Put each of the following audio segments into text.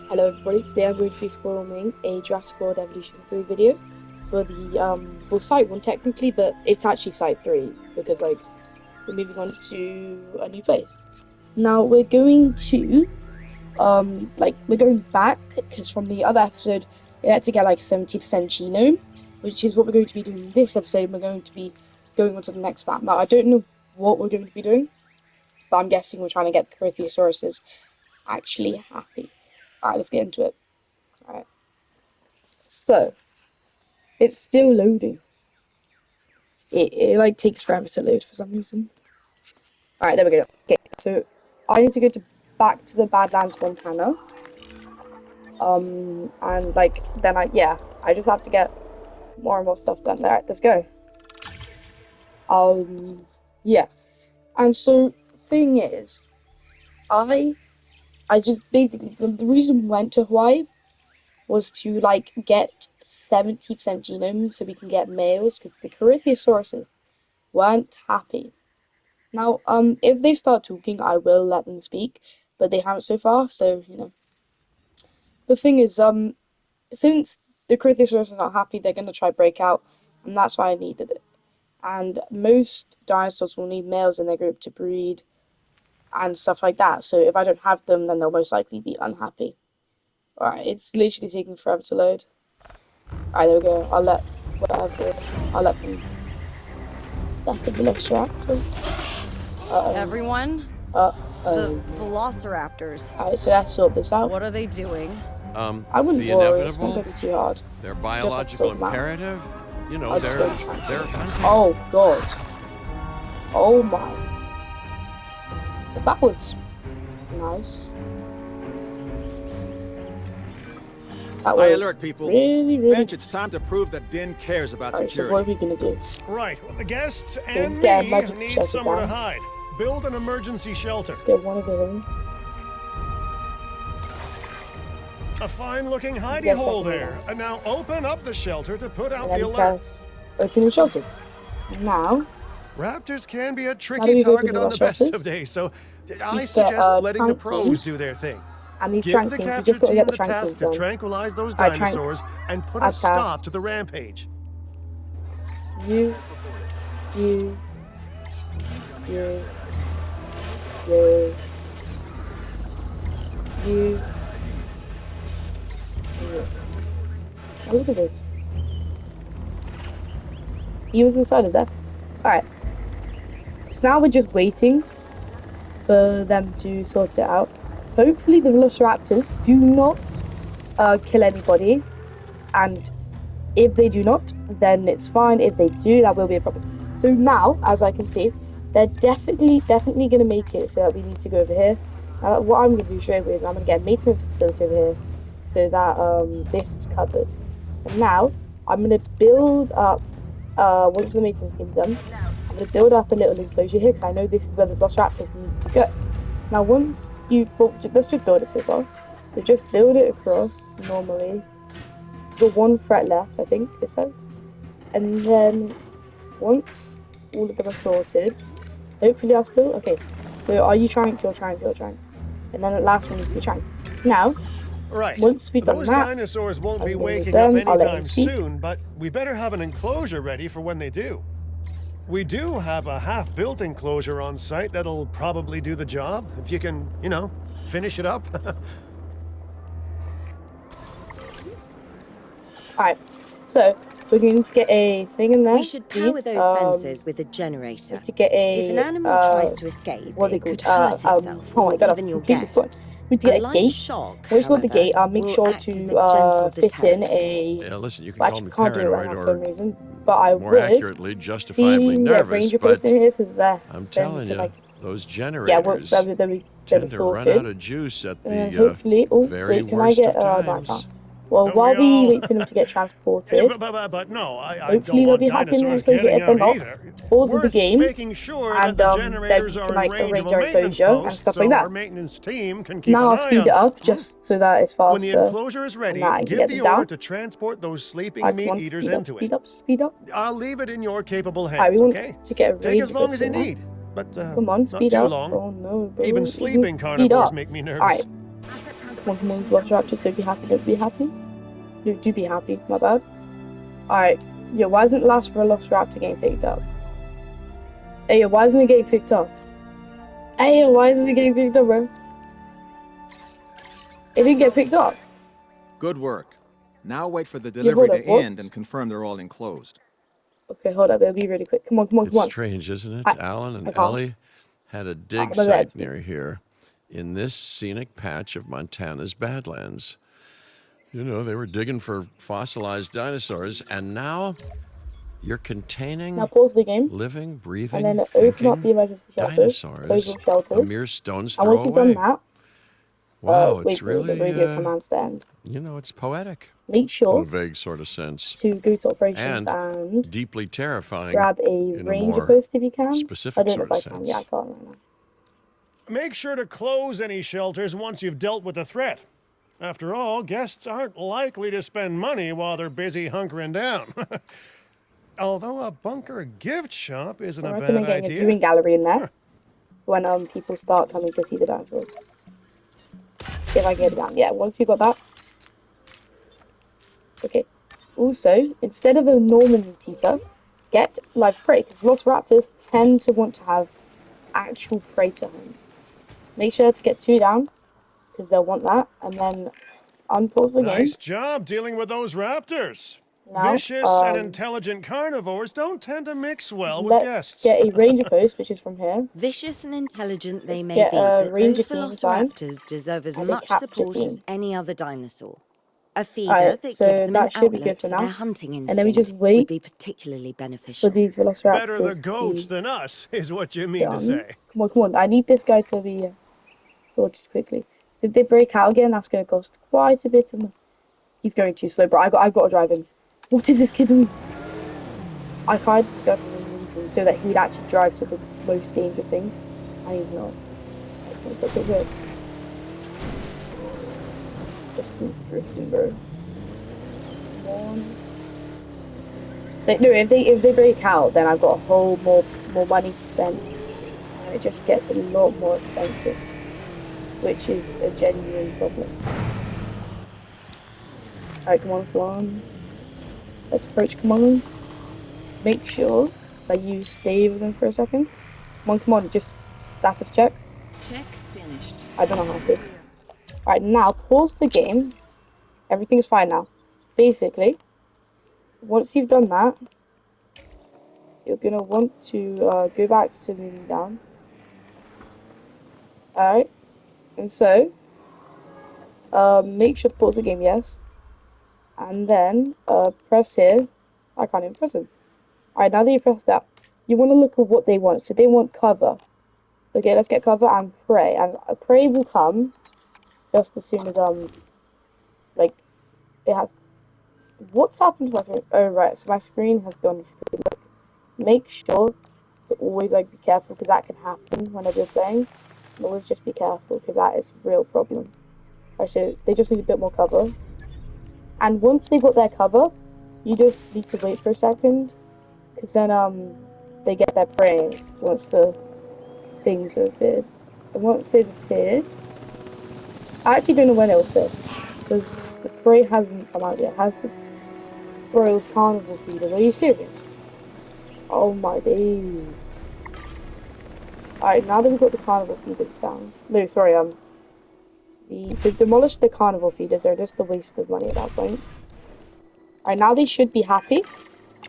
Hello everybody, today I'm going to be filming a Jurassic World Evolution 3 video for the Site 1 technically, but it's actually Site 3 because we're moving on to a new place. Now we're going to, we're going back because from the other episode we had to get 70% genome, which is what we're going to be doing in this episode. We're going to be going on to the next map. Now I don't know what we're going to be doing, but I'm guessing we're trying to get the Crithiosaurus actually happy. Alright, let's get into it. Alright. So, it's still loading. It takes forever to load for some reason. Alright, there we go. Okay, so I need to go back to the Badlands, Montana. And then I just have to get more and more stuff done. Alright, let's go. Yeah. And so, thing is, I just basically, the reason we went to Hawaii was to get 70% genome so we can get males because the Crithiosaurus weren't happy. Now, if they start talking, I will let them speak, but they haven't so far, so The thing is, since the Crithiosaurus are not happy, they're gonna try break out, and that's why I needed it. And most dinosaurs will need males in their group to breed and stuff like that. So if I don't have them, then they'll most likely be unhappy. Alright, it's literally taking forever to load. Alright, there we go. I'll let them. That's a velociraptor. Everyone? The Velociraptors. Alright, so let's sort this out. What are they doing? I wouldn't the worry, it's not inevitable, going to be too hard. their biological imperative, you know, they're hunting. Oh god. Oh my. That was nice. That was alert people. really Finch, it's time to prove that Din cares about Alright, security. so what are we gonna do? Right, well, the guests and Let's me get emergency need shelter somewhere to down. hide. Build an emergency shelter. Let's get one of them. A fine-looking hidey Yes, I hole can do there. And now open up the shelter to put out And the then alert. press open the shelter. Now, Raptors can be a How do tricky we go target through on the the best shelters? of days, so I get, suggest letting the trank pros teams. do their thing. and these Give trank the teams, we capture just gotta team get the the trank teams task to done. tranquilize those Tranks. dinosaurs and put a Add stop tasks. to the rampage. You. You. Oh, look at this. He was inside of there. Alright. So now we're just waiting for them to sort it out. Hopefully the Velociraptors do not kill anybody. And if they do not, then it's fine. If they do, that will be a problem. So now, as I can see, they're definitely going to make it so that we need to go over here. What I'm going to do straight away is I'm going to get a maintenance facility over here so that this is covered. And now, I'm going to build up, once the maintenance team's done, I'm going to build up a little enclosure here because I know this is where the Velociraptors need to go. Now, once you, let's just build it so far. So just build it across normally. The one threat left, I think it says. And then once all of them are sorted, hopefully that's built. Okay, so are you trying? You're trying. And then the last one is you trying. Now, Right. once we've done Those that, dinosaurs won't I'm be gonna waking them, up I'll let anytime them speak. soon, but we better have an enclosure ready for when they do. We do have a half-built enclosure on site that'll probably do the job, if you can, finish it up. Alright, so we're going to get a thing in there. We should power please. those fences with a generator. To get a, If an animal tries to escape, what are they it could called? hurt itself Oh my or god, even your completely forgot. guests. We need to get a light gate. shock, Once we got the however, gate, make will sure act as a gentle to fit in deterrent. a. Yeah, listen, you can Well, call actually, me can't do it right paranoid now for some or, reason. But I more would accurately, justifiably see nervous, Ranger but in here, so there. I'm then we telling can, you, those yeah, generators then we get it tend to run sorted. out of juice at the Hopefully, very wait, can I worst get? of No, I times. can't. Well, Don't while we we all? wait for them to get transported, But no, I hopefully don't they'll want be happy in their dinosaurs enclosure. getting If they're out not, either. pause of the Worth game, making sure and that the then generators we are can in range of arrange a our maintenance enclosure and post, stuff so like that. our maintenance team can keep Now an I'll eye speed on it up them. just so that it's faster. When the enclosure is ready, now I can give get the them down. order to transport those sleeping I meat want to eaters speed up, into speed it. up, speed up. I'll leave it in your capable Alright, hands, we want okay? to get a Take range as long as you now. need, but Come on, not speed too up. long. Oh no, bro. Even It sleeping needs to speed carnivores up. make me nervous. Alright. Come on, Velociraptors, don't be happy, don't be happy. Do be happy, my bad. Alright, yeah, why isn't the last Velociraptor getting picked up? Hey, yo, why isn't it getting picked up? Hey, yo, why isn't it getting picked up, bro? It didn't get picked up. Good work. Now wait for the hold delivery up, to what? end and confirm they're all enclosed. Okay, hold up, it'll be really quick. Come on, come on, come It's on. strange, isn't it? Alan and can't. Ellie had a dig but that's- site near here in this scenic patch of Montana's Badlands. You know, they were digging for fossilized dinosaurs, and now you're containing Now pause the game, living, breathing, and then open up the thinking emergency shelters, close dinosaurs all shelters, a mere stone's and throw once you've away. done that, Wow, wait it's for the really, radio commands to end. you know, it's poetic Make in a sure vague sort of sense, to go to operations and and deeply terrifying grab a in a ranger more post if you can. I specific don't know sort if I of can. Yeah, I sense. can't right now. Make sure to close any shelters once you've dealt with the threat. After all, guests aren't likely to spend money while they're busy hunkering down. Although a bunker gift shop isn't I a recommend bad getting a idea. viewing gallery in there when people start coming to see the dinosaurs. If I can get it down. Yeah, once you got that. Okay. Also, instead of a normal meat eater, get live prey, because Velociraptors tend to want to have actual prey to home. Make sure to get 2 down, because they'll want that, and then unpause the game. Nice job dealing with those raptors. Now, Vicious and intelligent carnivores don't tend to mix well with let's guests. get a ranger post, which is from here. Vicious and intelligent they Let's may get be, a but ranger those team signed velociraptors deserve as and a much capture support as team. any other dinosaur. A feeder Alright, that so gives them an that should be good outlet for for now. their hunting And then we instinct just would wait be particularly for beneficial. these Better the Velociraptors goats to than us, is what you mean done. to say. Come on, come on. I need this guy to be sorted quickly. Did they break out again? That's going to cost quite a bit of money. He's going too slow, bro. I've got to drive him. What is this kid doing? I tried to so that he'd actually drive to the most dangerous things, and he's not. Okay. Just keep drifting, bro. Come on. No, if they break out, then I've got a whole more money to spend, and it just gets a lot more expensive, which is a genuine problem. Alright, come on, come on. Let's approach, come on. Make sure that you stay with them for a second. Come on, just status check. Check finished. I don't know how to. Alright, now pause the game. Everything's fine now. Basically, once you've done that, you're gonna want to go back to moving down. Alright, and so, make sure to pause the game, yes. And then, press here. I can't even press them. Alright, now that you press that, you want to look at what they want. So they want cover. Okay, let's get cover and prey. And prey will come just as soon as, like, it has... What's happened to my screen? Oh, right, so my screen has gone through. Look, make sure to always, like, be careful, because that can happen whenever you're playing. And always just be careful, because that is a real problem. Alright, so they just need a bit more cover. And once they've got their cover, you just need to wait for a second, because then, they get their prey once the things have appeared. And once they've appeared, I actually don't know when it'll appear, because the prey hasn't come out yet. Has the Royals Carnival feeders? Are you serious? Oh my days. Alright, now that we've got the carnival feeders down. No, sorry, so demolish the carnival feeders, they're just a waste of money at that point. Alright, now they should be happy.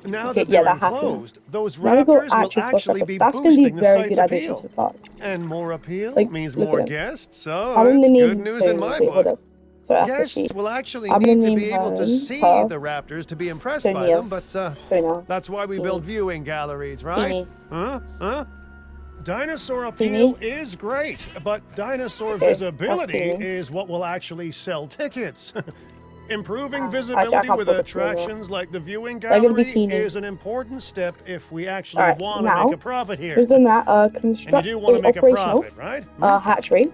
Now Okay, that they're yeah, that happened. enclosed, those Now we got raptors will actual actually stuff. be That's going to be boosting the very site's good addition to appeal. the park. And more appeal Like, means look more at them. guests, so I'm in that's the name good news in home. my Wait, hold book. up. So that's the Guests sheep. will actually I'm need gonna to be name able to her see Pearl. the raptors to be impressed by Sonia. them, but So now, that's why we Teeny. build viewing galleries, right? Teeny. Huh? Dinosaur Teeny. appeal is great, but dinosaur Okay, that's visibility Teeny. is what will actually sell tickets. Improving Actually, I visibility can't with put the attractions like the viewing They're gonna be gallery teeny. is an important step if we actually Alright, want to now, make a profit here. we've done that, And construct you do want to a make a operational profit, right? hatchery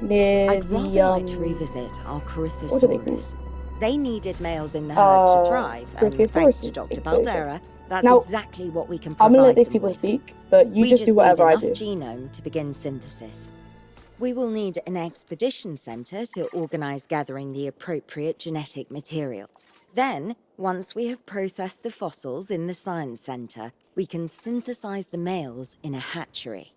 near I'd the, rather like to revisit our what are they Corythosaurus. They needed males in the herd to thrive, and thanks Corythosaurus to is Dr. enclosure. Baldera, that's Now, exactly what we can I'm provide gonna let these them people with. speak, but you We just do whatever need I enough do. genome to begin synthesis. We will need an expedition center to organize gathering the appropriate genetic material. Then, once we have processed the fossils in the science center, we can synthesize the males in a hatchery.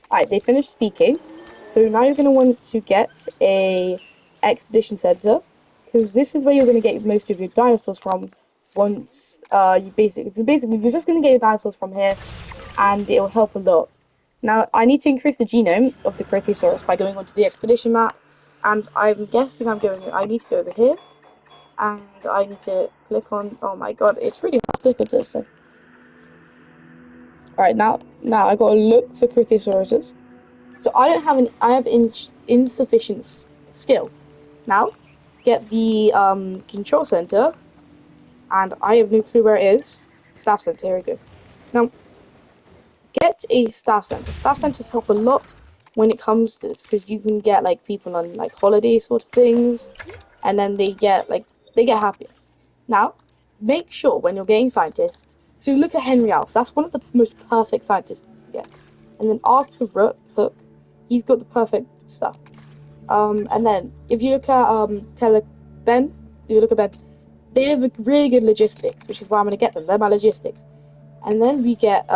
Alright, they finished speaking. So now you're going to want to get a expedition center, because this is where you're going to get most of your dinosaurs from. Once you basically you're just going to get your dinosaurs from here, and it will help a lot. Now I need to increase the genome of the Cretaceous by going onto the expedition map, and I'm guessing I need to go over here, and I need to click on. Oh my god, it's really hard to click onto this thing. Alright, now I got to look for Cretaceous. So I don't have any. I have insufficient skill. Now, get the control center, and I have no clue where it is. Staff center. Here we go. Now, get a staff center. Staff centers help a lot when it comes to this, because you can get like people on like holiday sort of things, and then they get happier. Now, make sure when you're getting scientists. So look at Henry Alves. That's one of the most perfect scientists you can get. And then Arthur Hook. He's got the perfect stuff. And then if you look at Ben, they have really good logistics, which is why I'm gonna get them. They're my logistics. And then we get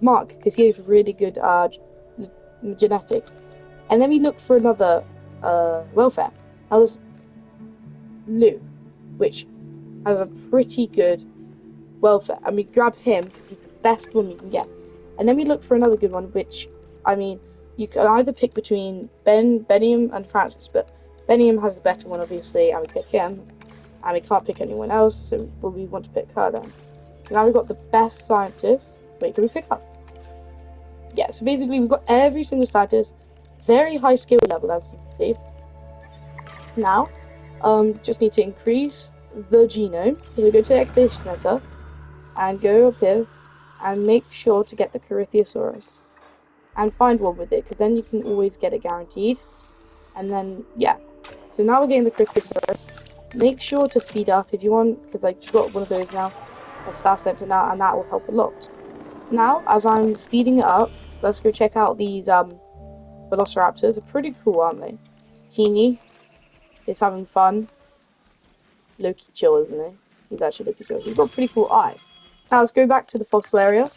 Mark, because he has really good genetics. And then we look for another welfare. Now there's Lou, which has a pretty good welfare. And we grab him because he's the best one you can get. And then we look for another good one, which, I mean, you can either pick between Beniam and Francis, but Beniam has the better one, obviously, and we pick him. And we can't pick anyone else, so we want to pick her then. So now we've got the best scientist. Wait, can we pick up? Yeah, so basically we've got every single scientist, very high skill level, as you can see. Now, just need to increase the genome. So we go to the Expedition Center, and go up here, and make sure to get the Corythosaurus. And find one with it, because then you can always get it guaranteed. And then, yeah. So now we're getting the Corythosaurus. Make sure to speed up if you want, because I've got one of those now, a staff center now, and that will help a lot. Now, as I'm speeding it up, let's go check out these Velociraptors. They're pretty cool, aren't they? Teeny is having fun. Loki chill, isn't he? He's actually Loki chill. He's got a pretty cool eye. Now let's go back to the fossil area.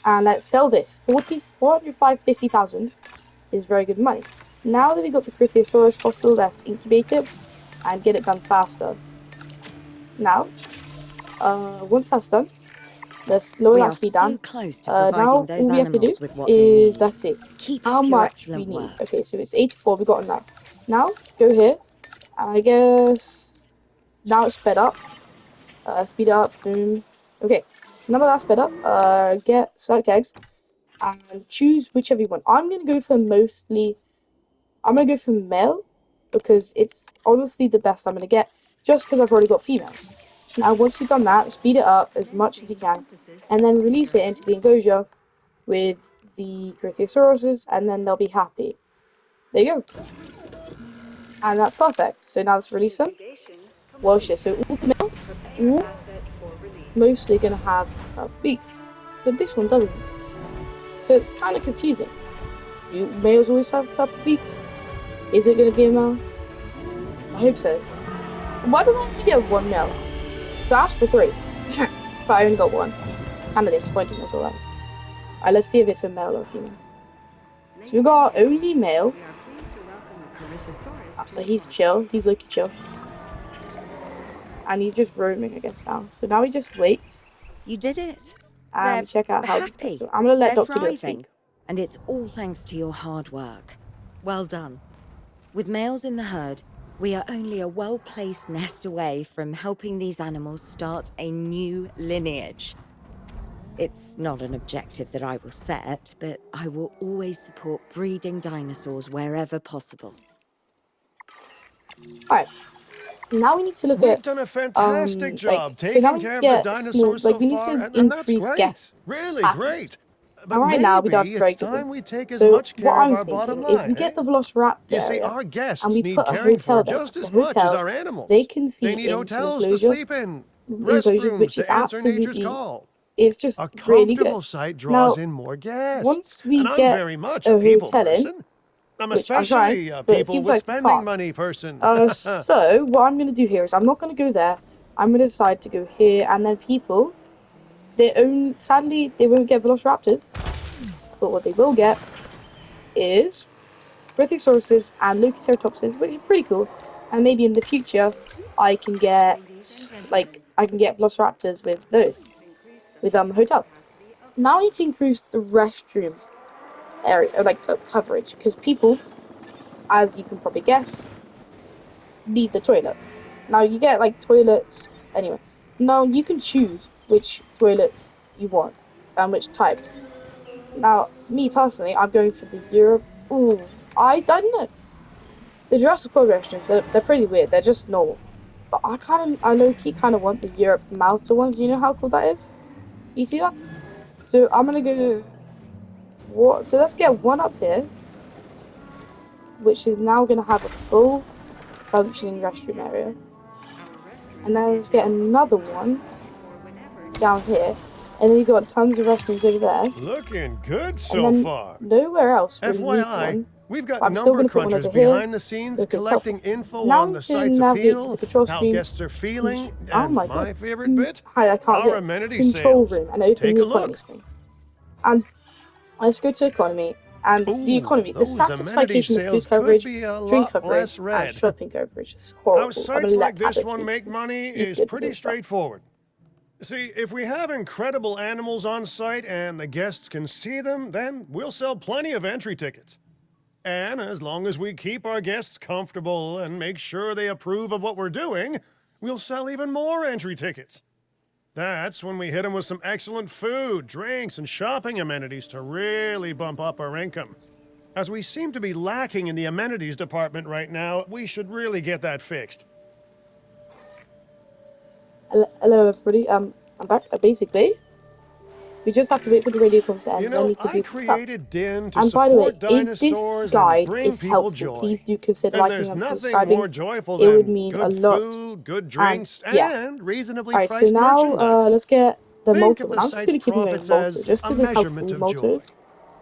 And let's sell this. 450,000 is very good money. Now that we got the Cretaceous fossil, let's incubate it and get it done faster. Now, once that's done, let's lower that speed down. Close to now all we have to do is, let's see, how much we need. Okay, so it's 84, we got on that. Now, go here, I guess, now it's sped up. Speed up, boom. Okay. Now that that's sped up, select eggs, and choose whichever you want. I'm gonna go for male, because it's honestly the best I'm gonna get, just because I've already got females. Now once you've done that, speed it up as much as you can, and then release it into the enclosure with the Corythosauruses, and then they'll be happy. There you go. And that's perfect. So now let's release them. Well shit, so all the male, mostly gonna have beaks, but this one doesn't. So it's kind of confusing. Do males always have purple beaks? Is it gonna be a male? I hope so. Why did I only get one male? So I asked for 3, but I only got 1. Kinda disappointing, I feel like. Alright, let's see if it's a male or a female. So we got only male. But he's chill. He's Loki chill. And he's just roaming, I guess, now. So now we just wait. You did it. And check out how happy. I'm gonna let They're Dr. Bill speak. And it's all thanks to your hard work. Well done. With males in the herd, we are only a well-placed nest away from helping these animals start a new lineage. It's not an objective that I will set, but I will always support breeding dinosaurs wherever possible. Alright. Now we need to look We've at done a fantastic job so taking now we need care to of get the dinosaurs small, we need so far, to and that's increase great. guests. Really great. But Alright, now we don't maybe break it's time we take as so much care what of I'm our bottom thinking is line. we get the Velociraptor You see, area, our guests and we need put a caring hotel for there. just So as much as hotels, our animals. they can see They need into hotels to enclosure sleep in. enclosures, which Restrooms is to answer nature's absolutely, call. it's just A really good. comfortable site draws Now, in more guests. once we And I'm get very much a a people hotel in, person. I'm which I'm trying, especially a but it people seems with like we spending can't. money person. So what I'm gonna do here is I'm not gonna go there. I'm gonna decide to go here, and then people, sadly, they won't get Velociraptors, but what they will get is Brachiosaurus and Lokiceratopses, which is pretty cool. And maybe in the future, I can get Velociraptors with those, with hotel. Now I need to increase the restroom area, coverage, because people, as you can probably guess, need the toilet. Now you get like toilets anyway. Now you can choose which toilets you want and which types. Now, me personally, I'm going for the Europe. Ooh, I don't know. The Jurassic World restrooms, they're pretty weird. They're just normal. But I low key kind of want the Europe Malta ones. You know how cool that is? You see that? So I'm gonna go. What? So let's get one up here, which is now gonna have a full functioning restroom area. And then let's get another one down here. And then you got tons of restrooms over there. Looking good And so then far. nowhere else really needs FYI, one. we've But got I'm still number going to put one crunchers over here behind the scenes because it's helpful. collecting info Now on we the can site's navigate to the appeal, control how screen. guests are feeling, Oh and my my god. favorite bit, Hi, I can't our say it. amenity Control sales. room and open Take the a economy look. screen. And let's go to economy. And the Ooh, economy, the those amenity satisfaction of food sales could coverage, be a drink lot coverage, less and red. shopping coverage is How horrible. I'm sites gonna like let this Tabitha one speak make because money he's is good with pretty this stuff. straightforward. See, if we have incredible animals on site and the guests can see them, then we'll sell plenty of entry tickets. And as long as we keep our guests comfortable and make sure they approve of what we're doing, we'll sell even more entry tickets. That's when we hit them with some excellent food, drinks, and shopping amenities to really bump up our income. As we seem to be lacking in the amenities department right now, we should really get that fixed. Hello, everybody. I'm back. Basically, we just have to wait for the radio comms to You end, then know, we can I do some stuff. created Din to And by the way, support if this dinosaurs and guide bring is people helpful, please joy. do consider And liking there's and nothing more subscribing. joyful It would than mean a good lot. food, good And drinks, yeah. and reasonably Alright, so priced now merchandise. let's get the Think Malta of one. the I'm just site's going to keep on going profits Malta as just a because of how measurement cool of Malta joy. is.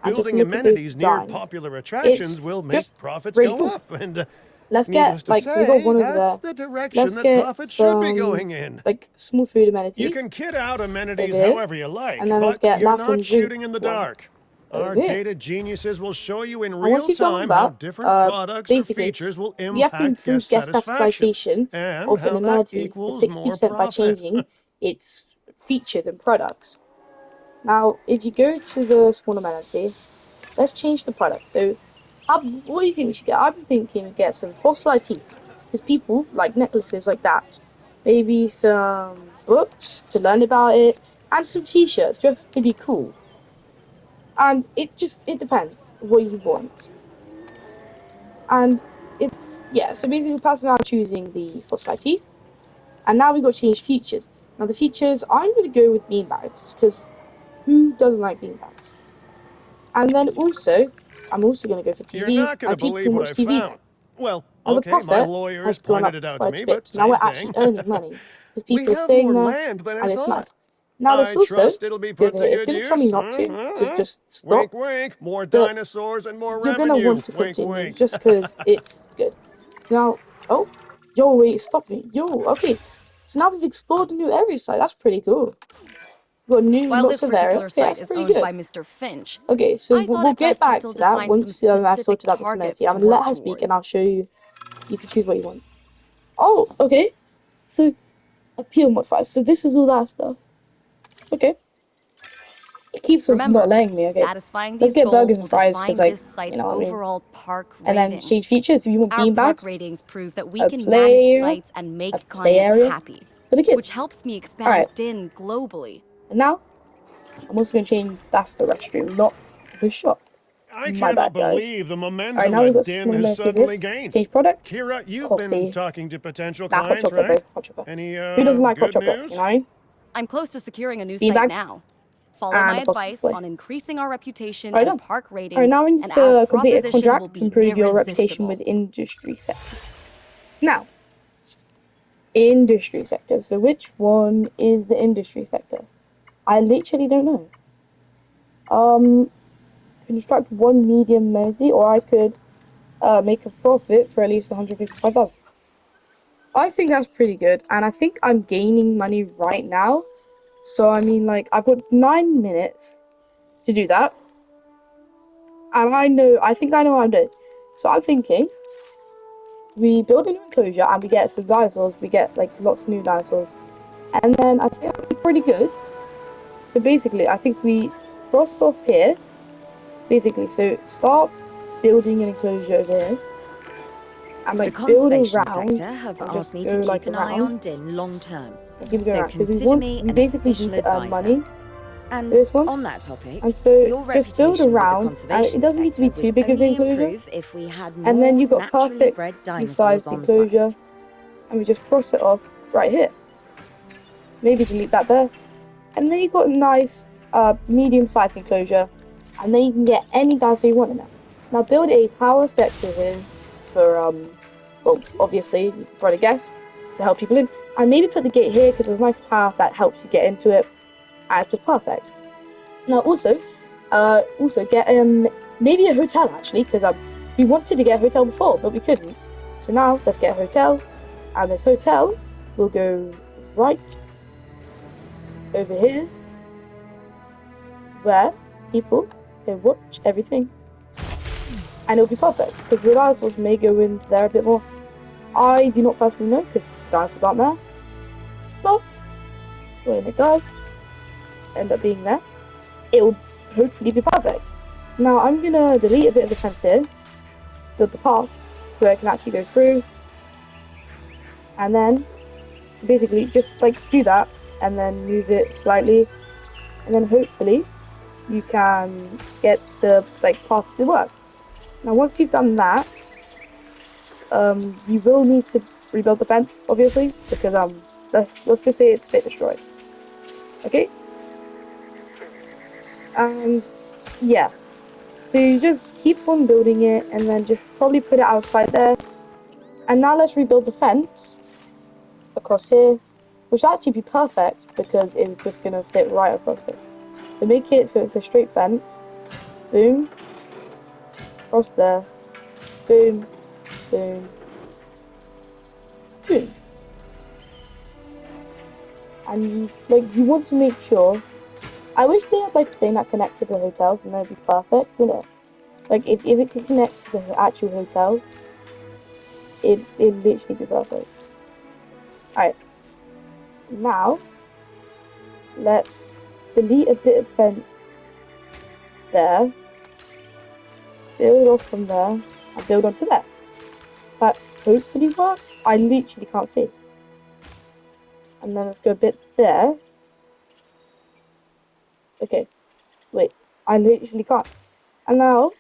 And just Building look at those amenities near designs. popular It's attractions will make just profits really go cool. up, and Let's needless get, to so we got say, one over that's there. the direction Let's that get profits should be some, going in. small food amenity You can kit out amenities over here. however you like, And then let's but get you're last one, not drink shooting in the one dark. Our over here. data geniuses will show you in And what real she's talking time how about, different products or basically, features will we have to impact improve guest guest satisfaction, satisfaction and of an how that amenity to equals more 60% by profit. changing its features and products. Now, if you go to the small amenity, let's change the product. So, what do you think we should get? I'm thinking we get some fossilized teeth, because people like necklaces like that. Maybe some books to learn about it, and some t-shirts just to be cool. And it depends what you want. And yeah, so basically the person now choosing the fossilized teeth. And now we've got to change features. Now the features, I'm going to go with beanbags, because who doesn't like beanbags? And then also, I'm also going to go for You're TVs, not going to and people believe can what watch I TV now. found. Well, Now the okay, my profit lawyers has gone pointed up it out to quite me, a bit. but So now same we're thing. actually earning money, because We people are have staying more there, land than I and it's nice. thought. Now I let's also trust it'll be go put over to here. It's good going to tell me use. not to just stop, Wink, wink. More but dinosaurs and more you're going to revenue. want to Wink, continue wink. just because it's good. Now, oh, yo, wait, stop me. Yo, okay. So now we've explored a new area site. That's pretty cool. We've got new While lots this of area. particular Okay, site that's is pretty owned good. by Mr. Finch, Okay, so I thought we'll it get best to back still to that define some once I've specific sorted out this targets amenity. I'm to gonna let work her speak, and towards. I'll show you. You can choose what you want. Oh, okay. So appeal modifiers. So this is all that stuff. Okay. It keeps us not Remember, letting me. Okay. satisfying Let's these get burgers goals and will fries because, define like, this you site's know what I mean. overall park And then rating. change features. If you want Our park beanbags, ratings prove that we a can manage play area, sites and a make play clients area happy, for the which kids. helps me All expand right. DIN globally. And now I'm also gonna change. That's the restroom, not the shop. I My cannot bad, guys. believe the All right, momentum now we've got that Din small has amenity over here. suddenly gained. Change product. Kira, you've been Coffee. talking to potential Nah, hot clients, chocolate, bro. right? Hot chocolate. Any Who doesn't like hot good chocolate? You news? know what I mean? I'm close to securing a new site Beanbags now. Follow and my a possible advice play. on increasing our reputation Alright, and done. park Alright, ratings, now we need and our to complete a proposition will contract to be improve your reputation irresistible. with industry sectors. Now, Industry sector. So which one is the industry sector? I literally don't know. Construct one medium mezi, or I could make a profit for at least 155,000. I think that's pretty good, and I think I'm gaining money right now. So I mean, like, I've got 9 minutes to do that, and I think I know what I'm doing. So I'm thinking we build a new enclosure and we get some dinosaurs. We get like lots of new dinosaurs, and then I think that'd be pretty good. So basically, I think we cross off here. Basically, so start building an enclosure over here, and The like build conservation around, sector have and asked just me to go keep like an eye around, on Din long term, and keep going so around because consider me we an basically official need to earn advisor. money for And this one, on that topic, and so your just build reputation with the around, and it conservation doesn't need to be sector too would big of an only enclosure, improve if we had and then more you got naturally bred perfectly dinosaurs sized on enclosure, site. and we just cross it off right here. Maybe delete that there, and then you got a nice medium sized enclosure, and then you can get any dinosaur you want in there. Now build a power sector here for well, obviously you can probably guess, to help people in, and maybe put the gate here because there's a nice path that helps you get into it, and it's just perfect. Now also get maybe a hotel actually, because we wanted to get a hotel before but we couldn't. So now let's get a hotel, and this hotel will go right over here where people can watch everything, and it'll be perfect because the dinosaurs may go into there a bit more. I do not personally know because dinosaurs aren't there, but when it does end up being there, it'll hopefully be perfect. Now I'm gonna delete a bit of the fence here, build the path so I can actually go through, and then basically just like do that and then move it slightly, and then hopefully you can get the like path to work. Now once you've done that, you will need to rebuild the fence obviously because let's just say it's a bit destroyed. Okay, and yeah, so you just keep on building it and then just probably put it outside there. And now let's rebuild the fence across here, which will actually be perfect because it's just going to fit right across it. So make it so it's a straight fence. Boom. Across there. Boom. Boom. Boom. And you want to make sure. I wish they had like a thing that connected to hotels, and that'd be perfect, wouldn't it? Like if it could connect to the actual hotel, it'd literally be perfect. Alright. Now let's delete a bit of fence there. Build off from there and build onto there. That hopefully works. I literally can't see. And then let's go a bit there. Okay, wait, I literally can't. And now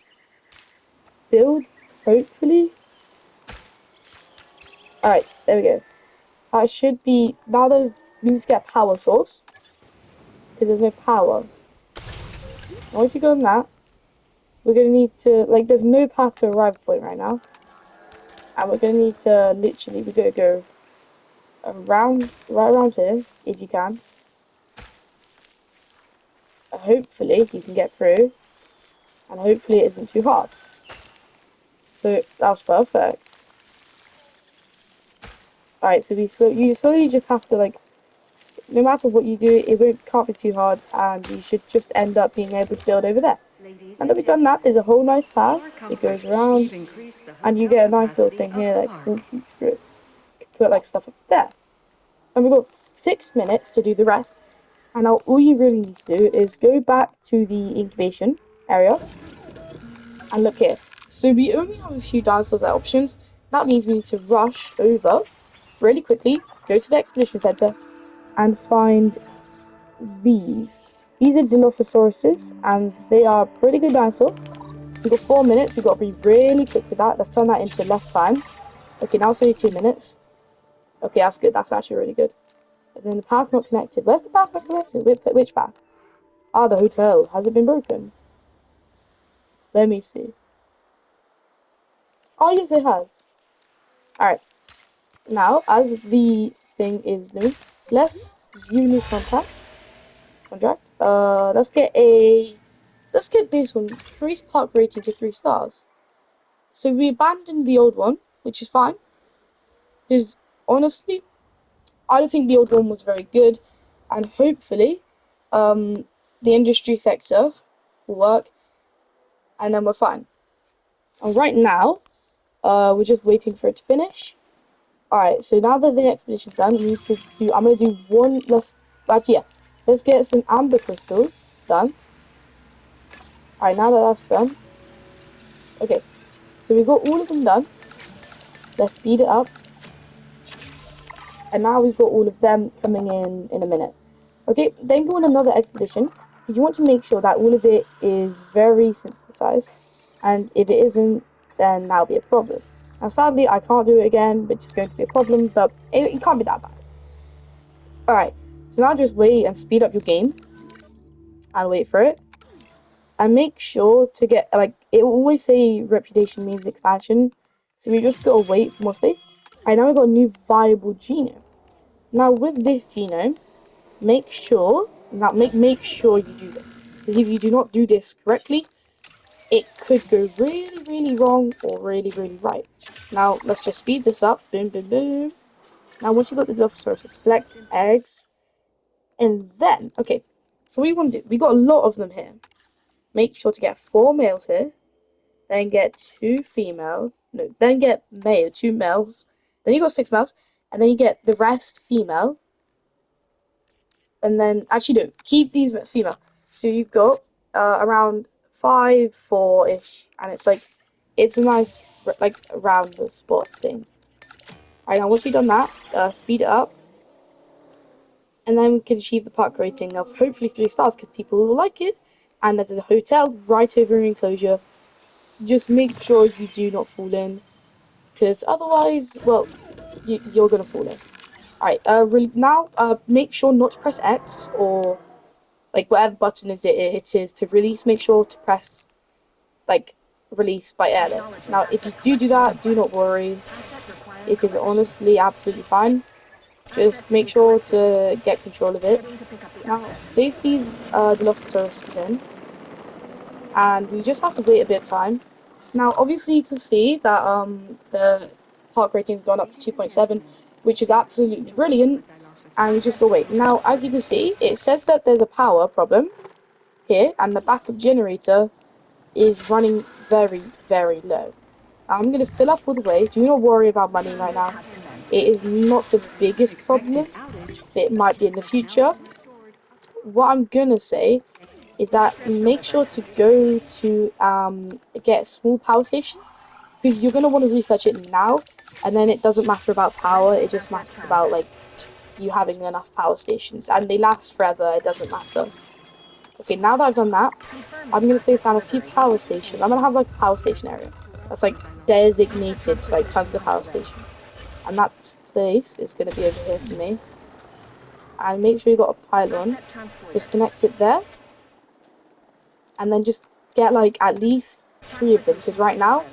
build, hopefully. Alright, there we go. That should be, now we need to get a power source, because there's no power. Once you go on that, we're going to need to, there's no path to arrival point right now. And we're going to need to literally, we're going to go around, right around here, if you can. Hopefully you can get through, and hopefully it isn't too hard. So that was perfect. Alright, so you slowly just have to no matter what you do, can't be too hard, and you should just end up being able to build over there. Now that we've done that, there's a whole nice path. It goes around, and you get a nice little thing here that walks you through. Put stuff up there. And we've got 6 minutes to do the rest. And now all you really need to do is go back to the incubation area and look here. So we only have a few dinosaurs at options. That means we need to rush over really quickly, go to the expedition center, and find these. These are Dilophosauruses, and they are a pretty good dinosaur. We've got 4 minutes. We've got to be really quick with that. Let's turn that into less time. Okay, now it's only 2 minutes. Okay, that's good. That's actually really good. And then the path's not connected. Where's the path not connected? Which path? Ah, the hotel. Has it been broken? Let me see. Oh, yes, it has. Alright. Now, as the everything is new. Let's view new contract. Let's get this one. Increase park rating to 3 stars. So we abandoned the old one, which is fine. Because honestly, I don't think the old one was very good, and hopefully, the industry sector will work, and then we're fine. And right now, we're just waiting for it to finish. Alright, so now that the expedition's done, we need to do. I'm gonna do one. Let's get some amber crystals done. Alright, now that that's done, okay. So we've got all of them done. Let's speed it up. And now we've got all of them coming in a minute. Okay, then go on another expedition, because you want to make sure that all of it is very synthesized, and if it isn't, then that'll be a problem. Now sadly I can't do it again, which is going to be a problem, but it can't be that bad. Alright, so now just wait and speed up your game, and wait for it, and make sure to get, like, it will always say reputation means expansion, so we just gotta wait for more space. Alright, now we've got a new viable genome. Now with this genome, make sure you do this, because if you do not do this correctly, it could go really, really wrong or really, really right. Now let's just speed this up. Boom, boom, boom. Now once you've got the Dilophosaurus, select eggs, and then okay. So what we want to do, we got a lot of them here. Make sure to get 4 males here, then get 2 female. No, then get 2 males. Then you got 6 males, and then you get the rest female. And then, actually no, keep these female. So you've got around 5, 4-ish, and it's a nice, like, around the spot thing. Alright, now once you've done that, speed it up. And then we can achieve the park rating of hopefully 3 stars, because people will like it. And there's a hotel right over your enclosure. Just make sure you do not fall in, because otherwise, well, you're gonna fall in. Alright, now, make sure not to press X or like whatever button it is to release. Make sure to press like release by airlift. Now if you do that, do not worry, it is honestly absolutely fine. Just make sure to get control of it. Now place these Dilophosaurus in, and we just have to wait a bit of time. Now obviously you can see that the park rating has gone up to 2.7, which is absolutely brilliant, and we just go wait. Now as you can see, it says that there's a power problem here, and the backup generator is running very, very low. I'm going to fill up all the way. Do not worry about money right now. It is not the biggest problem. It might be in the future. What I'm going to say is that make sure to go to get small power stations, because you're going to want to research it now, and then it doesn't matter about power. It just matters about like you having enough power stations, and they last forever. It doesn't matter. Okay, now that I've done that, I'm going to place down a few power stations. I'm going to have like a power station area that's like designated to like tons of power stations. And that place is going to be over here for me. And make sure you got a pylon. Just connect it there. And then just get like at least 3 of them. Because right now,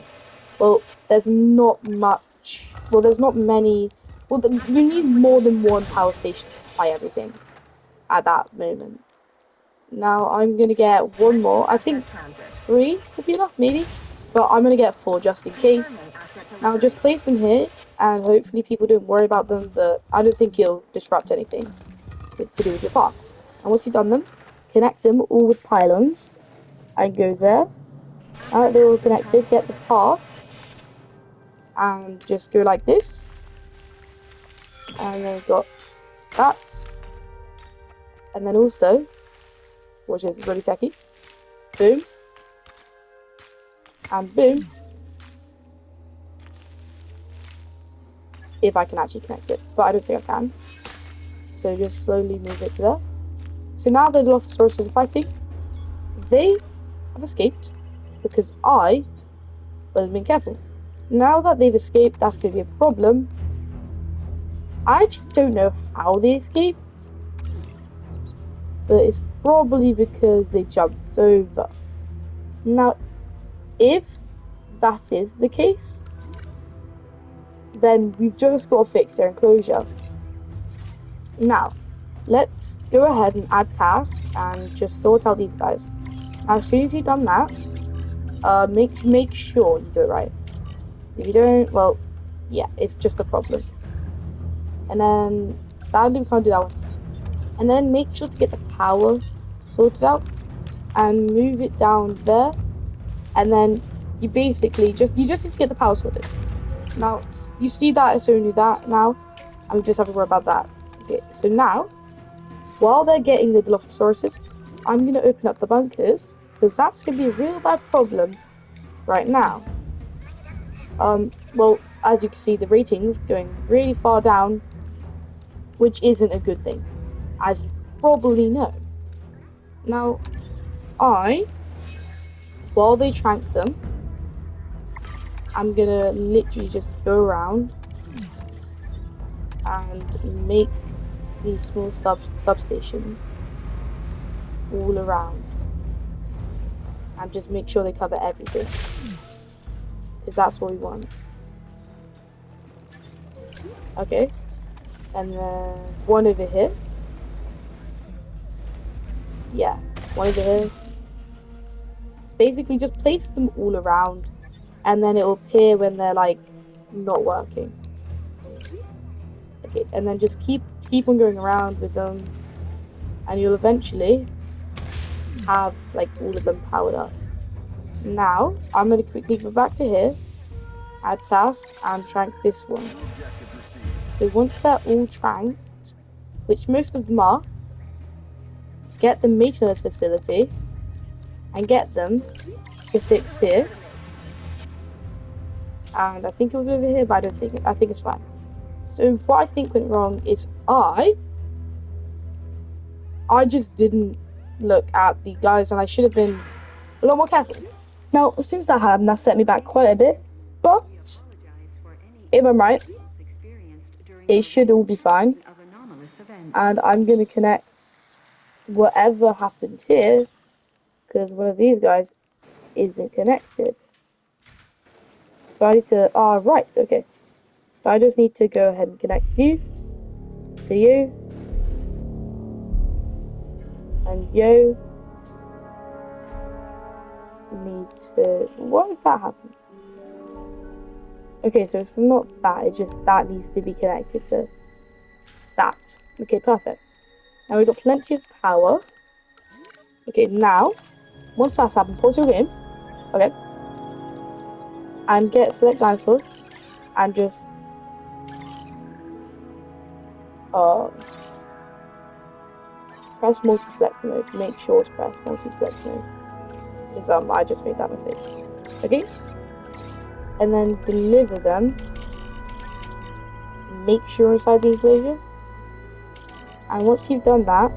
well, there's not much. Well, there's not many. Well, you need more than 1 power station to supply everything at that moment. Now I'm going to get 1 more. I think 3 would be enough, maybe. But I'm going to get 4 just in case. Now just place them here, and hopefully people don't worry about them, but I don't think you'll disrupt anything to do with your park. And once you've done them, connect them all with pylons, and go there. Now that they're all connected, get the path, and just go like this. And then you've got that. And then also, which is really tacky, boom, and boom, if I can actually connect it, but I don't think I can, so just slowly move it to there. So now the Dilophosaurus are fighting. They have escaped because I wasn't being careful. Now that they've escaped, that's going to be a problem. I actually don't know how they escaped, but it's probably because they jumped over. Now, if that is the case, then we've just got to fix their enclosure. Now, let's go ahead and add task and just sort out these guys. Now, as soon as you've done that, make sure you do it right. If you don't, well, yeah, it's just a problem. And then sadly we can't do that one. And then make sure to get the power sorted out and move it down there. And then you basically just need to get the power sorted. Now you see that it's only that now. And we just have to worry about that. Okay, so now while they're getting the Dilophosaurus, I'm gonna open up the bunkers because that's gonna be a real bad problem right now. Well, as you can see, the ratings going really far down, which isn't a good thing, as you probably know. Now, while they trank them, I'm gonna literally just go around and make these small substations all around, and just make sure they cover everything, because that's what we want. Okay, and then one over here. Yeah, one over here. Basically, just place them all around, and then it'll appear when they're like not working. Okay, and then just keep on going around with them, and you'll eventually have like all of them powered up. Now I'm gonna quickly go back to here, add task, and trank this one. So once they're all tranked, which most of them are, get the maintenance facility and get them to fix here. And I think it was over here, but I think it's fine. So what I think went wrong is I just didn't look at the guys, and I should have been a lot more careful. Now, since that happened, that set me back quite a bit, but if I'm right, it should all be fine. And I'm going to connect whatever happened here, because one of these guys isn't connected. So I need to, right, okay. So I just need to go ahead and connect you to you, and you need to, why does that happen? Okay, so it's not that, it's just that needs to be connected to that. Okay, perfect. Now we've got plenty of power. Okay, now, once that's happened, pause your game. Okay. And select dinosaurs. And just, press multi-select mode. Make sure to press multi-select mode. Because, I just made that mistake. Okay. And then deliver them. Make sure inside the enclosure. And once you've done that,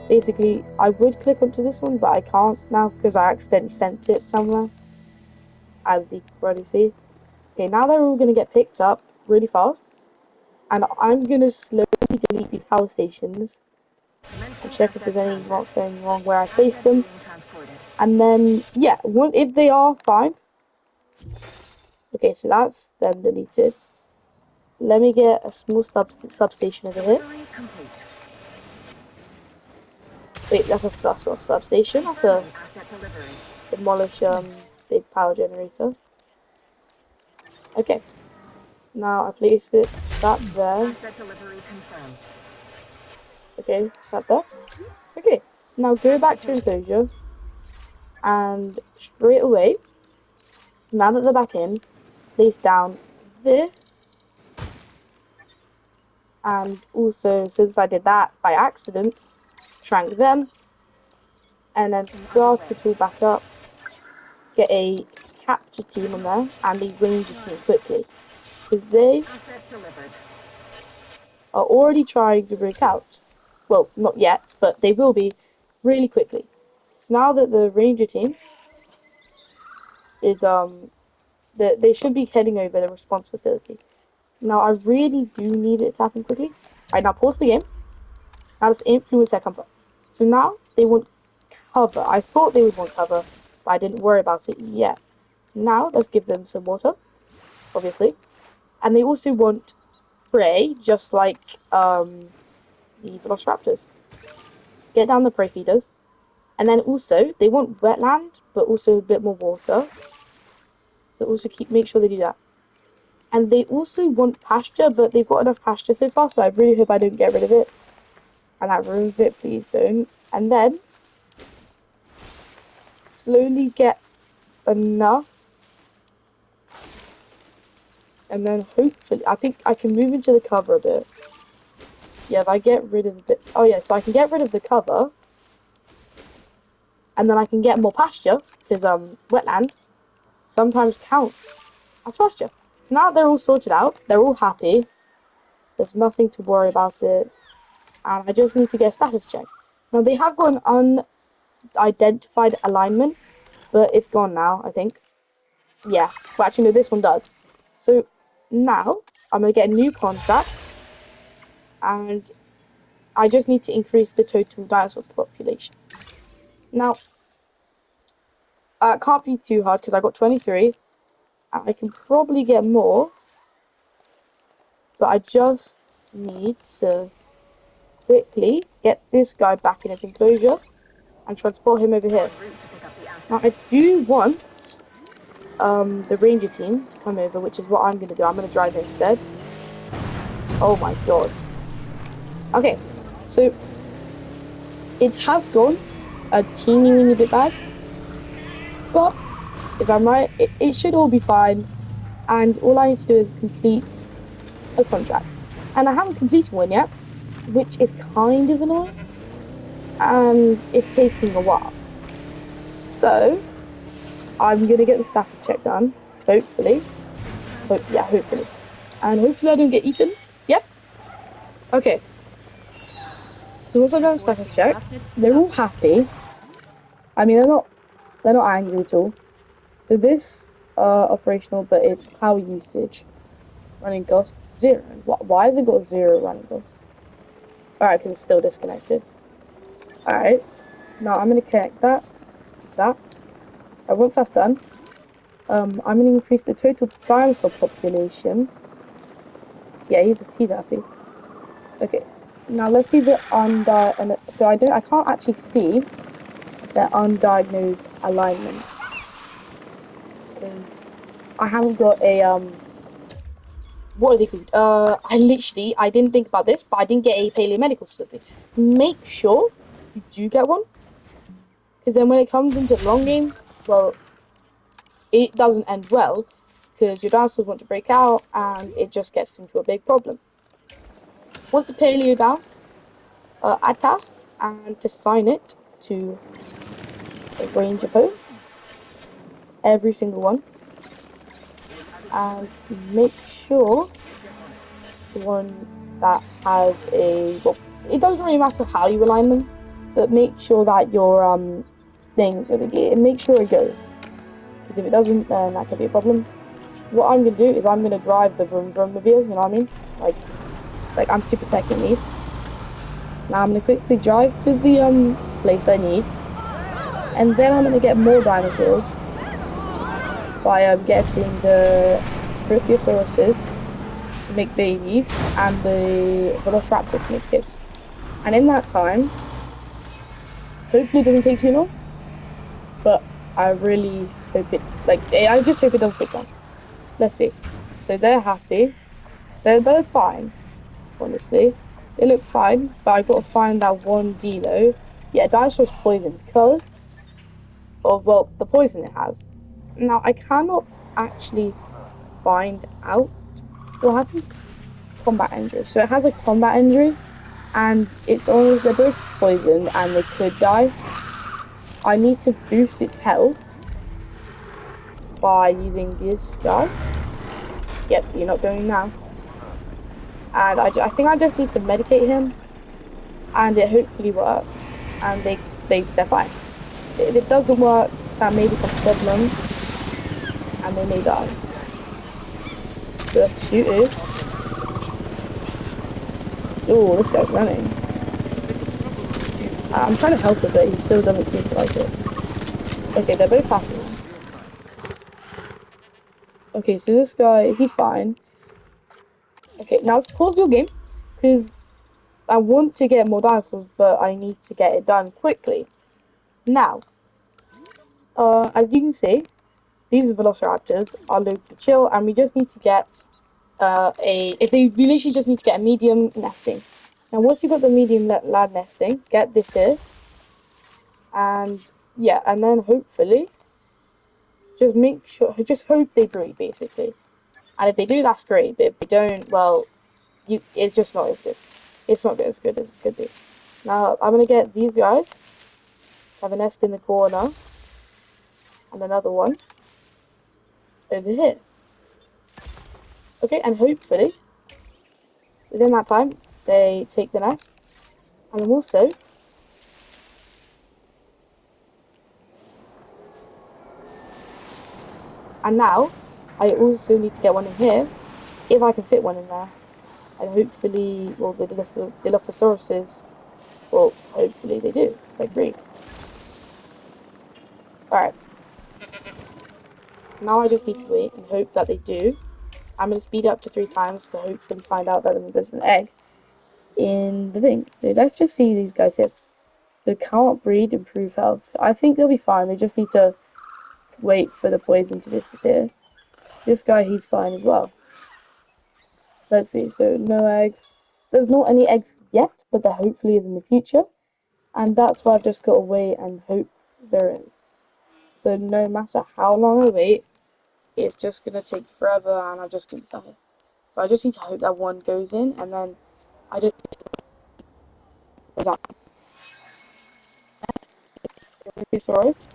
basically, I would click onto this one, but I can't now because I accidentally sent it somewhere. As you can already see. Okay, now they're all going to get picked up really fast. And I'm going to slowly delete these power stations and check if there's any what's going wrong where I placed them. And then, yeah, if they are fine. Okay, so that's them deleted. Let me get a small substation over here. Wait, that's a substation. That's a demolish big power generator. Okay. Now I place that there. Okay, that there. Okay. Now go back to enclosure, and straight away, now that they're back in, place down this. And also, since I did that by accident, shrank them, and then start it all back up. Get a capture team on there and a ranger team quickly, because they are already trying to break out. Well, not yet, but they will be really quickly. So now that the ranger team is they should be heading over the response facility. Now I really do need it to happen quickly. Alright, now pause the game. Now let's influence their comfort. So now they want cover. I thought they would want cover, but I didn't worry about it yet. Now let's give them some water, obviously. And they also want prey, just like the velociraptors. Get down the prey feeders. And then also, they want wetland, but also a bit more water. So also make sure they do that. And they also want pasture, but they've got enough pasture so far, so I really hope I don't get rid of it. And that ruins it, please don't. And then, slowly get enough. And then hopefully, I think I can move into the cover a bit. Yeah, if I get rid of the bit. Oh yeah, so I can get rid of the cover. And then I can get more pasture, because wetland sometimes counts as pasture. So now they're all sorted out, they're all happy. There's nothing to worry about it. And I just need to get a status check. Now they have got an unidentified alignment, but it's gone now, I think. Yeah, well actually no, this one does. So now I'm going to get a new contract, and I just need to increase the total dinosaur population. Now, it can't be too hard because I got 23, and I can probably get more, but I just need to quickly get this guy back in his enclosure and transport him over here. Now, I do want the ranger team to come over, which is what I'm going to do. I'm going to drive instead. Oh my god. Okay, so it has gone a teeny weeny bit bad, but if I'm right, it should all be fine, and all I need to do is complete a contract. And I haven't completed one yet, which is kind of annoying, and it's taking a while. So I'm gonna get the status check done, hopefully. Hopefully. And hopefully I don't get eaten. Yep. Okay. So once I've done the status check, they're all happy. I mean, they're not angry at all. So this operational, but it's power usage. Running cost 0. Why has it got 0 running cost? Alright, because it's still disconnected. Alright. Now I'm gonna connect that. Once that's done, I'm gonna increase the total dinosaur population. Yeah, he's happy. Okay. Now let's see the so I can't actually see the undiagnosed alignment. Because I haven't got a what are they called? I didn't think about this, but I didn't get a paleomedical facility. Make sure you do get one, because then when it comes into the long game, well, it doesn't end well, because your dinosaurs want to break out, and it just gets into a big problem. Once the paleo down, add task, and to sign it to a ranger post, every single one, and make sure the one that has a, well, it doesn't really matter how you align them, but make sure that your make sure it goes, because if it doesn't, then that could be a problem. What I'm gonna do is I'm gonna drive the vroom vroom mobile, you know what I mean, like I'm super teching these. Now I'm gonna quickly drive to the place I need, and then I'm gonna get more dinosaurs by getting the Brachiosaurus's to make babies and the Velociraptors to make kids. And in that time, hopefully it doesn't take too long, but I really hope I just hope it doesn't take long. Let's see. So they're happy. They're fine, honestly. They look fine, but I've got to find that one Dilo. Yeah, dinosaur's poisoned because of, well, the poison it has. Now, I cannot actually find out what happened. Combat injury. So it has a combat injury, and they're both poisoned, and they could die. I need to boost its health by using this guy. Yep, you're not going now. And I think I just need to medicate him, and it hopefully works, and they're fine. If it doesn't work, that may become a problem, and they may die. So let's shoot it. Oh, this guy's running. I'm trying to help him, but he still doesn't seem to like it. Okay, they're both happy. Okay, so this guy, he's fine. Okay, now let's pause your game, because I want to get more dinosaurs, but I need to get it done quickly. Now, as you can see, these velociraptors are low-key chill, and we just need to get we literally just need to get a medium nesting. Now, once you've got the medium lad nesting, get this here, and yeah, and then hopefully, just hope they breed, basically. And if they do, that's great, but if they don't, well, it's just not as good. It's not as good as it could be. Now, I'm gonna get these guys, have a nest in the corner, and another one over here. Okay, and hopefully, within that time, they take the nest. And then also, and now, I also need to get one in here, if I can fit one in there. And hopefully, well, the Dilophosauruses, well, hopefully they do. They agree. Alright. Now I just need to wait and hope that they do. I'm going to speed it up to 3 times to hopefully find out that there's an egg in the thing. So let's just see these guys here. So can't breed, improve health. I think they'll be fine. They just need to wait for the poison to disappear. This guy, he's fine as well. Let's see. So no eggs. There's not any eggs yet, but there hopefully is in the future. And that's why I've just got to wait and hope there is. So no matter how long I wait, it's just going to take forever and I'm just going to die. But I just need to hope that one goes in, and then I just Brachiosaurus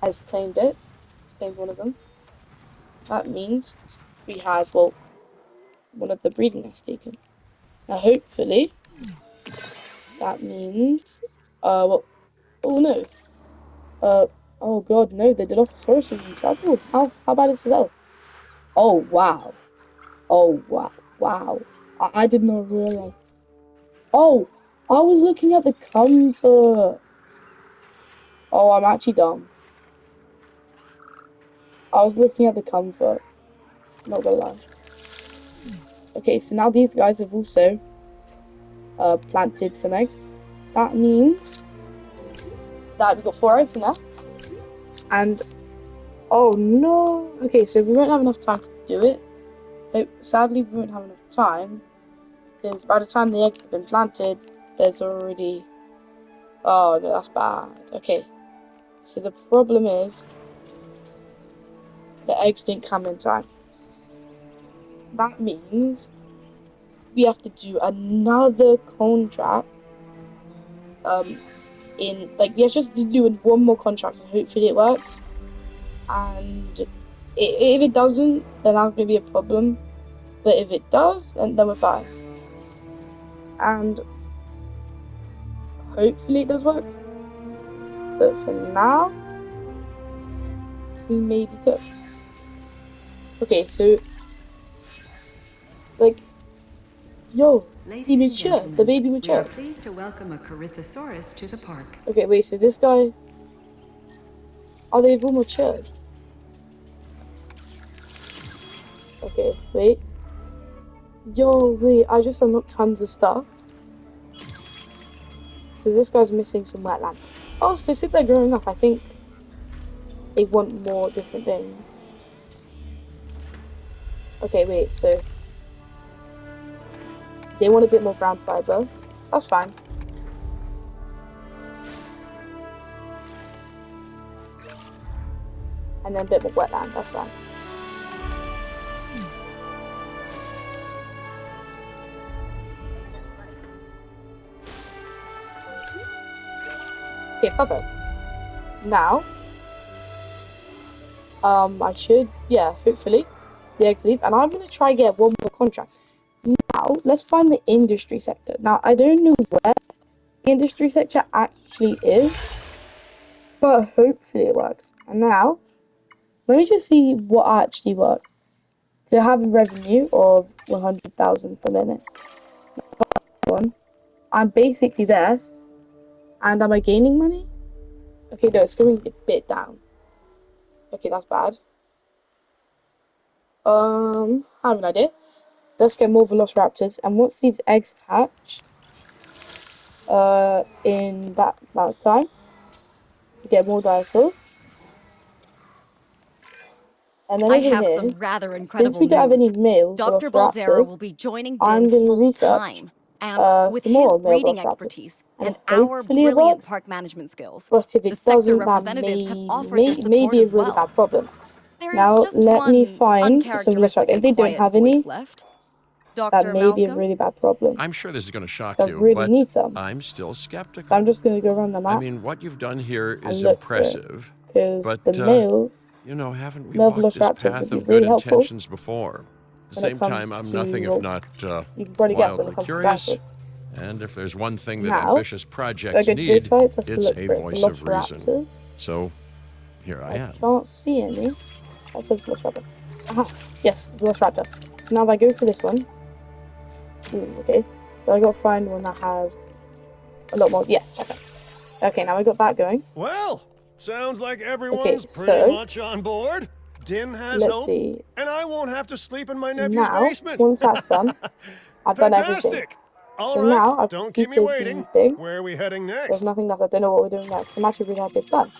has claimed it. It's claimed one of them. That means we have, well, one of the breeding nests taken. Now, hopefully, that means, well, oh no. Oh god, no, the Dilophosaurus is in trouble. How bad is it? Oh, wow. Oh, wow. Wow. I did not realize. Oh, I was looking at the comfort. Oh, I'm actually dumb. I was looking at the comfort. Not gonna lie. Okay, so now these guys have also planted some eggs. That means that we've got 4 eggs in there. And oh no. Okay, so we won't have enough time to do it. But sadly, we won't have enough time because by the time the eggs have been planted, there's already. Oh no, that's bad. Okay, so the problem is the eggs didn't come in time. That means we have to do another contract. We have just to do one more contract and hopefully it works. And if it doesn't, then that's gonna be a problem. But if it does, then we're fine. And hopefully it does work. But for now, we may be cooked. Okay, so yo, he mature, the baby mature. We are pleased to welcome a Corythosaurus to the park. Okay, wait, so this guy, are they all matured? Okay, wait. Yo, wait, I just unlocked tons of stuff. So this guy's missing some wetland. Oh, so since they're growing up, I think they want more different things. Okay, wait, so they want a bit more ground fiber. That's fine. And then a bit more wetland, that's fine. Okay, perfect. Now, I should, yeah, hopefully, the eggs leave, and I'm gonna try get one more contract. Now, let's find the industry sector. Now, I don't know where the industry sector actually is, but hopefully it works. And now, let me just see what actually works. So I have a revenue of 100,000 per minute. I'm basically there. And am I gaining money? Okay, no, it's going a bit down. Okay, that's bad. I have an idea. let's get more velociraptors. And once these eggs hatch, in that amount of time, we get more dinosaurs. And then I over have here, some rather since incredible we don't have any news. male Dr. Baldera will velociraptors, be joining I'm Din going to full research time. And with some his more male breeding velociraptors. expertise And and our hopefully it brilliant works. park management skills, But if the it sector doesn't, that representatives have offered their may support be a as really well. bad problem. There's Now, just let me one find some velociraptors. If uncharacteristically they don't quiet have voice any, left. that Dr. may be a Malcolm? really bad problem. I'm sure this is going to shock I you, really but need some. I'm still So skeptical. I'm just going to go around the I map mean, what you've done here and is look for it. impressive, Because but the male haven't we male walked this velociraptors path would be of really good helpful intentions before? At the when it same comes time, I'm to nothing if what not you can probably get when wildly it comes to curious. dinosaurs. And if there's one thing that Now, ambitious I projects go to need, this site, so it's look a for voice of reason. velociraptors. So here I am. Can't see any. That says velociraptor. Aha! Yes, velociraptor. Now if I go for this one. Ooh, okay. So I got to find one that has a lot more. Yeah, okay. Okay, now I got that going. Well, sounds like everyone's so pretty much on board. Din has let's hope, see. and I won't have to sleep in my nephew's Now, basement. once that's done, I've done everything. Fantastic! All So right, now I've don't keep me completed the waiting. thing. Where are we heading There's next? nothing left. I don't know what we're doing next. I'm actually really happy it's done.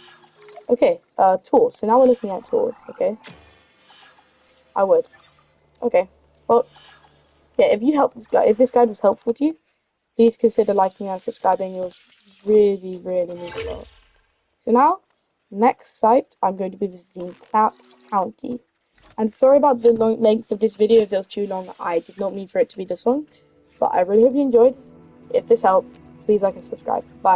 Okay, tours. So now we're looking at tours, okay? I would. Okay. Well, yeah, if this guide was helpful to you, please consider liking and subscribing. It was really, really mean a lot. So now, next site, I'm going to be visiting Clap County. And sorry about the length of this video. If it was too long, I did not mean for it to be this long. But I really hope you enjoyed. If this helped, please like and subscribe. Bye.